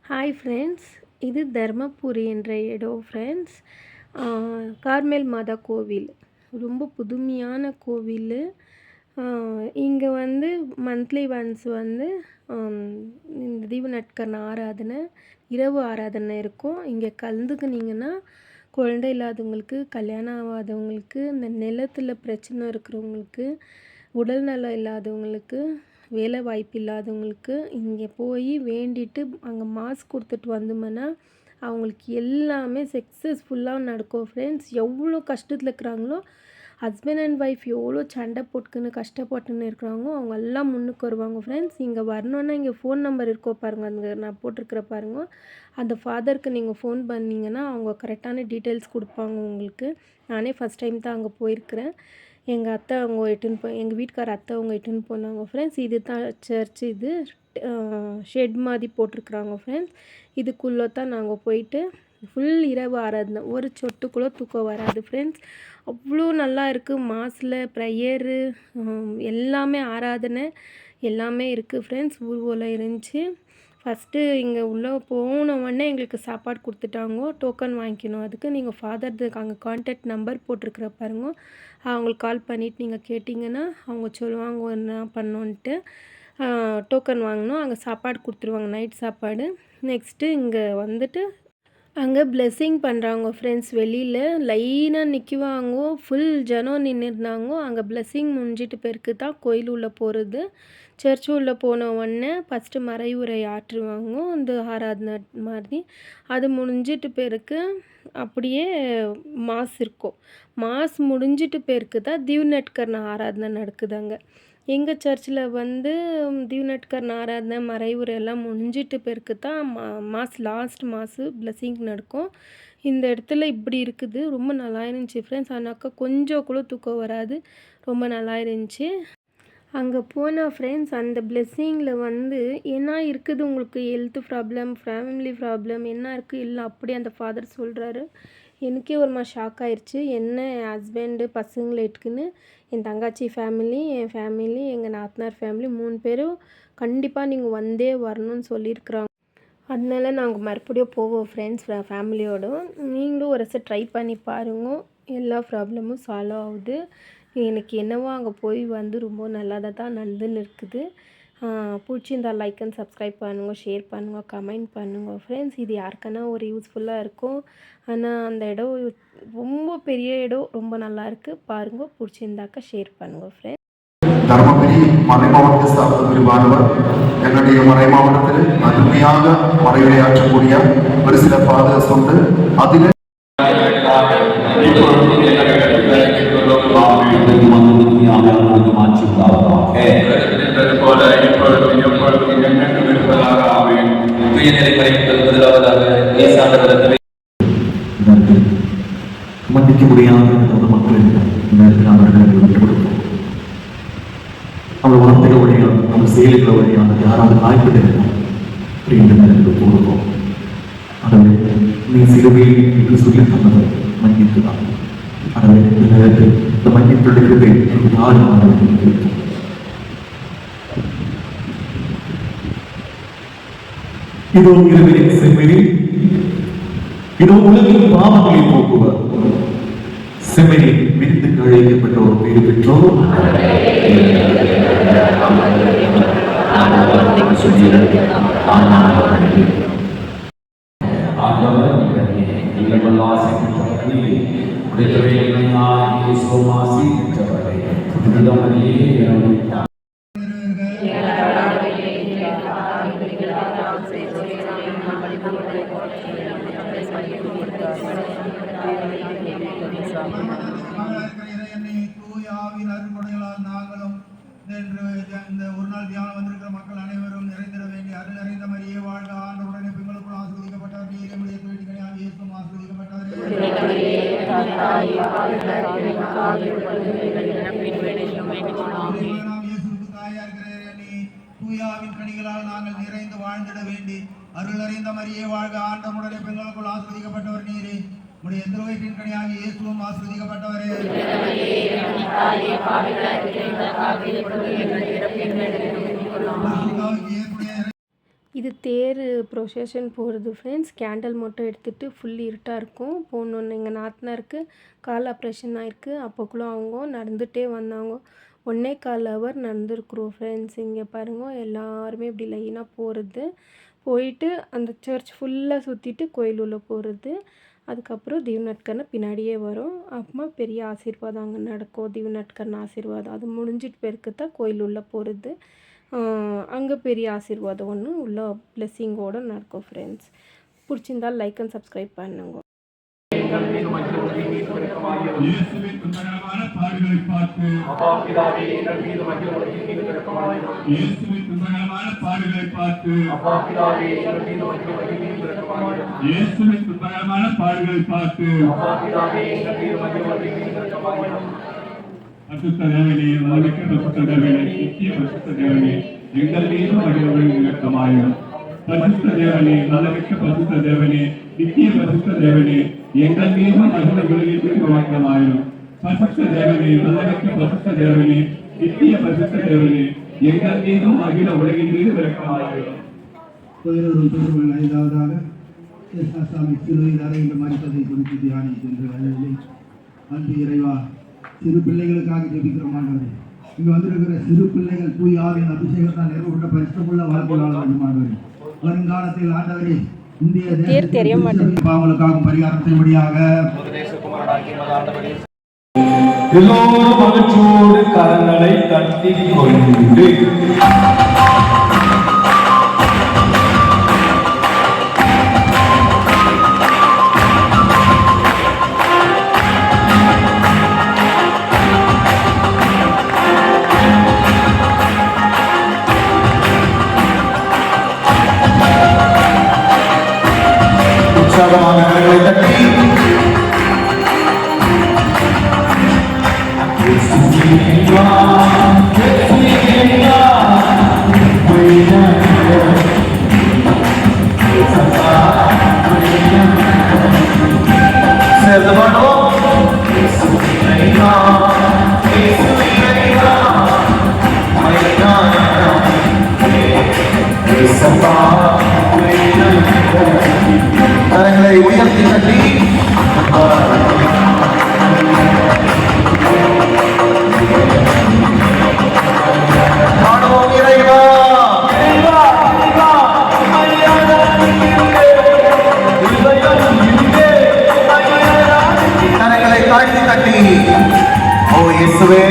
Hi friends, இது தர்மபுரி என்ற இடம் ஃப்ரெண்ட்ஸ். கார்மேல் மாதா கோவில் ரொம்ப புதுமையான கோவில். இங்கே வந்து மந்த்லி ஒன்ஸ் வந்து இந்த தீப நட்கர்ண ஆராதனை, இரவு ஆராதனை இருக்கும். இங்கே கலந்துக்கினீங்கன்னா குழந்தை இல்லாதவங்களுக்கு, கல்யாணம் ஆகாதவங்களுக்கு, இந்த நிலத்தில் பிரச்சனை இருக்கிறவங்களுக்கு, உடல்நலம் இல்லாதவங்களுக்கு, வேலை வாய்ப்பு இல்லாதவங்களுக்கு இங்கே போய் வேண்டிட்டு அங்கே மாஸ்க் கொடுத்துட்டு வந்தோம்னா அவங்களுக்கு எல்லாமே சக்ஸஸ்ஃபுல்லாக நடக்கும் ஃப்ரெண்ட்ஸ். எவ்வளோ கஷ்டத்தில் இருக்கிறாங்களோ, ஹஸ்பண்ட் அண்ட் ஒய்ஃப் எவ்வளோ சண்டை போட்டுக்குன்னு கஷ்டப்பட்டுன்னு இருக்கிறாங்களோ அவங்க எல்லாம் முன்னுக்கு வருவாங்க ஃப்ரெண்ட்ஸ். இங்கே வரணுன்னா இங்கே ஃபோன் நம்பர் இருக்கோ பாருங்கள், அங்கே நான் போட்டிருக்கிற பாருங்க, அந்த ஃபாதருக்கு நீங்கள் ஃபோன் பண்ணிங்கன்னா அவங்க கரெக்டான டீட்டெயில்ஸ் கொடுப்பாங்க உங்களுக்கு. நானே ஃபஸ்ட் டைம் தான் அங்கே போயிருக்கிறேன். எங்கள் அத்தை அவங்க எங்கள் வீட்டுக்கார அத்தை அவங்க இட்டுன்னு போனாங்க ஃப்ரெண்ட்ஸ். இது தான் சர்ச். இது ஷெட் மாதிரி போட்டிருக்குறாங்க ஃப்ரெண்ட்ஸ். இதுக்குள்ளே தான் நாங்கள் போயிட்டு ஃபுல் இரவு ஆராதனை, ஒரு சொட்டுக்குள்ளே தூக்கம் வராது ஃப்ரெண்ட்ஸ். அவ்வளோ நல்லா இருக்குது. மாஸில் ப்ரேயரு எல்லாமே ஆராதனை எல்லாமே இருக்குது ஃப்ரெண்ட்ஸ். ஊர்வலம் இருந்துச்சு. ஃபஸ்ட்டு இங்கே உள்ளே போன உடனே எங்களுக்கு சாப்பாடு கொடுத்துட்டாங்க. டோக்கன் வாங்கிக்கணும். அதுக்கு நீங்கள் ஃபாதருக்கு அங்கே கான்டாக்ட் நம்பர் போட்டிருக்கிற பாருங்க, அவங்களுக்கு கால் பண்ணிவிட்டு நீங்கள் கேட்டிங்கன்னா அவங்க சொல்லுவாங்க என்ன பண்ணோன்ட்டு. டோக்கன் வாங்கணும், அங்கே சாப்பாடு கொடுத்துருவாங்க, நைட் சாப்பாடு. நெக்ஸ்ட்டு இங்கே வந்துட்டு அங்கே பிளெஸ்ஸிங் பண்ணுறாங்க ஃப்ரெண்ட்ஸ். வெளியில் லைனாக நிற்குவாங்க, ஃபுல் ஜனம் நின்றுருந்தாங்க. அங்கே பிளெஸ்ஸிங் முடிஞ்சிட்டு பேருக்கு தான் கோயில் உள்ளே போகிறது. சர்ச் உள்ளே போன உடனே ஃபஸ்ட்டு மறைவுரை ஆற்றுவாங்க, இந்த ஆராதனை மாதிரி. அது முடிஞ்சிட்டு பேருக்கு அப்படியே மாஸ் இருக்கும். மாஸ் முடிஞ்சிட்டு பேருக்கு தான் தீவநட்கர்ண ஆராதனை நடக்குது. அங்கே எங்கள் சர்ச்சில் வந்து தீவநட்கர்ண ஆராதனை மறைவுரை எல்லாம் முடிஞ்சிட்டு பேருக்கு தான் மாஸ் லாஸ்ட் மாசு பிளெஸ்ஸிங் நடக்கும். இந்த இடத்துல இப்படி இருக்குது. ரொம்ப நல்லா இருந்துச்சு ஃப்ரெண்ட்ஸ். ஆனாக்கா கொஞ்சம் கூட தூக்கம் வராது, ரொம்ப நல்லா இருந்துச்சு. அங்கே போனால் ஃப்ரெண்ட்ஸ் அந்த பிளெஸ்ஸிங்கில் வந்து என்ன இருக்குது, உங்களுக்கு ஹெல்த் ப்ராப்ளம், ஃபேமிலி ப்ராப்ளம் என்ன இருக்குது இல்லை அப்படி அந்த ஃபாதர் சொல்கிறாரு. எனக்கே ஒரு மாதிரி ஷாக் ஆயிடுச்சு. என்ன என் ஹஸ்பண்டு பசங்களை இட்டுக்குன்னு என் தங்கச்சி ஃபேமிலி, என் ஃபேமிலி, எங்கள் நாத்தனார் ஃபேமிலி 3 பேரும் கண்டிப்பாக நீங்கள் வந்தே வரணும்னு சொல்லியிருக்கிறாங்க. அதனால நாங்கள் மறுபடியும் போவோம் ஃப்ரெண்ட்ஸ் ஃபேமிலியோடு. நீங்களும் ஒரு ட்ரை பண்ணி பாருங்க, எல்லா ப்ராப்ளமும் சால்வ் ஆகுது. எனக்கு என்னவோ அங்கே போய் வந்து ரொம்ப நல்லதாக தான் நடந்துன்னு இருக்குது. பிடிச்சிருந்தா லைக் அண்ட் சப்ஸ்கிரைப் பண்ணுங்க, ஷேர் பண்ணுங்க, கமெண்ட் பண்ணுங்க ஃப்ரெண்ட்ஸ். இது யாருக்கானா ஒரு யூஸ்ஃபுல்லாக இருக்கும். ஆனால் அந்த இடம் ரொம்ப பெரிய இடம், ரொம்ப நல்லா இருக்குது பாருங்கள். பிடிச்சிருந்தாக்கா ஷேர் பண்ணுங்க ஃப்ரெண்ட்ஸ். தர்மபுரி மறை மாவட்ட ஸ்தாபன பிரிவானவர் என்னுடைய மறை மாவட்டத்தில் அருமையாக மறைவுரையாற்றக்கூடிய ஒரு சில ஃபாதர்ஸ் உண்டு. அதில் மன்னிக்க முடியாத மக்களின் அவர்களை விட்டு கொடுப்போம். அவர் வார்த்தைகள் வழியாக, அவர் செயல்கள் வழியாக யாராவது காய்ப்பட்டிருக்கோம் என்று போடுவோம். ஆகவே நீ சிலுவையில் என்று சொல்லி தந்தது மன்னித்துதான். ஆகவே இந்த நேரத்தில் இந்த மன்னிப்புடைய யாரும் இருக்கும். இதோ இரவின் செம்மறி, இதோ உலகின் பாவங்களை போக்குவர் செம்மறி, விருந்துக்கு அழைக்கப்பட்ட ஒரு பேரு பெற்றோர். நாங்களும் இந்த ஒரு நாள் தியானம் வந்திருக்கிற மக்கள் அனைவரும் நிறைந்திட வேண்டிய அருள் நிறைந்த மரியே வாழ்க, ஆண்டவருடனே பெண்களுக்குள் ஆசீர்வதிக்கப்பட்டவர் நீர், நம்முடைய தோழிகளையாக இயேசுவும் ஆசீர்வதிக்கப்பட்டவரே. இயேசுவுக்கு தாயா இருக்கிற நீ தூயாவின் கனிகளால் நாங்கள் நிறைந்து வாழ்ந்திட வேண்டி அருள் நிறைந்த மரியே வாழ்க, ஆண்டவருடனே பெண்களுக்குள் ஆசீர்வதிக்கப்பட்டவர் நீரே, உடைய திருவயிற்றின் கனியாக இயேசுவும் ஆசீர்வதிக்கப்பட்டவரே. இது தேர் ப்ரொசேஷன் போகிறது ஃப்ரெண்ட்ஸ். கேண்டில் மட்டும் எடுத்துகிட்டு ஃபுல் இருட்டாக இருக்கும் போகணுன்னு. எங்கள் நாத்தனாருக்கு கால் ஆப்ரேஷன் ஆகிருக்கு. அப்போக்குள்ளே அவங்க நடந்துகிட்டே வந்தாங்க. 1.25 ஹவர் நடந்துருக்குறோம் ஃப்ரெண்ட்ஸ். இங்கே பாருங்க எல்லாருமே இப்படி லைனாக போகிறது. போயிட்டு அந்த சர்ச் ஃபுல்லாக சுற்றிட்டு கோயில் உள்ள போகிறது. அதுக்கப்புறம் தீவநட்கர்னு பின்னாடியே வரும். அப்புறமா பெரிய ஆசீர்வாதம் அங்கே நடக்கும். தீவநட்கர்னு ஆசீர்வாதம் அது முடிஞ்சிட்டு பிறகு தான் கோயில் உள்ளே போகிறது. அங்கே பெரிய ஆசீர்வாதம் ஒன்று உள்ள பிளெஸ்ஸிங்கோடு நடக்கும் ஃப்ரெண்ட்ஸ். பிடிச்சிருந்தால் லைக் அண்ட் சப்ஸ்கிரைப் பண்ணுங்க. இயேசுவின் துன்பகரமான பாடுகளை பார்த்து இயேசுவின் துன்பகரமான பாடுகளை பார்த்து இயேசுவின் துன்பகரமான பாடுகளை பார்த்து பரிசுத்த தேவனே, உலகிற்கு பரிசுத்த தேவனே, நித்திய பரிசுத்த தேவனே, எங்கள் மீதும் அடியோடு இரக்கமாயிரும். பரிசுத்த தேவனே, உலகிற்கு பரிசுத்த தேவனே, நித்திய பரிசுத்த தேவனே, எங்கள் மீதும் அகில உலகிற்கு இரக்கமாயிரும். பரிசுத்த தேவனே, உலகிற்கு பரிசுத்த தேவனே, நித்திய பரிசுத்த தேவனே, எங்கள் மீதும் அகில உலகிற்கு இரக்கமாயிரும். 5ஆவதாக சாமி சிலுவையில் அறைகின்ற மரித்ததை குறித்து தியானிக்கின்ற வேளையில் அன்பு இறைவா, சிறு பிள்ளைகளுக்காக ஜெபிக்கிறோம் ஆண்டவரே. இங்கு வந்திருக்கிற சிறு பிள்ளைகள் தூய் ஆவியின் அபிஷேகத்தால் நிறுவப்பட்ட பரிசுத்தமுள்ள வாழ்க்கை வாழ வேண்டும் ஆண்டவரே. வருங்காலத்தில் ஆண்டவரே இந்திய பாவங்களுக்காகவும் பரிகாரம் செய்யும்படியாக எல்லோரும் மகிழ்ச்சியோடு கரங்களை தட்டி கொண்டு உற்சாகமான கரங்களை தட்டி கரங்களை உயர்த்தி கட்டி பாடுவோம் இறைவா. கரங்களை தாழ்த்தி கட்டி ஓ இயேசுவே.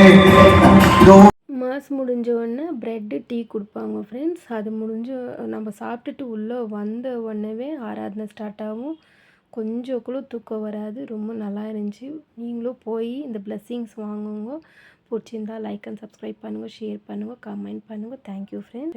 மாஸ் முடிஞ்ச உடனே ப்ரெட்டு டீ கொடுப்பாங்க ஃப்ரெண்ட்ஸ். அது முடிஞ்சு நம்ம சாப்பிட்டுட்டு உள்ளே வந்த உடனே ஆராதனை ஸ்டார்ட் ஆகும். கொஞ்சம் கூட தூக்கம் வராது. ரொம்ப நல்லா இருந்துச்சு. நீங்களும் போய் இந்த பிளெஸ்ஸிங்ஸ் வாங்குங்க. பிடிச்சிருந்தா லைக் அண்ட் சப்ஸ்கிரைப் பண்ணுங்கள், ஷேர் பண்ணுங்கள், கமெண்ட் பண்ணுங்கள். Thank you friends.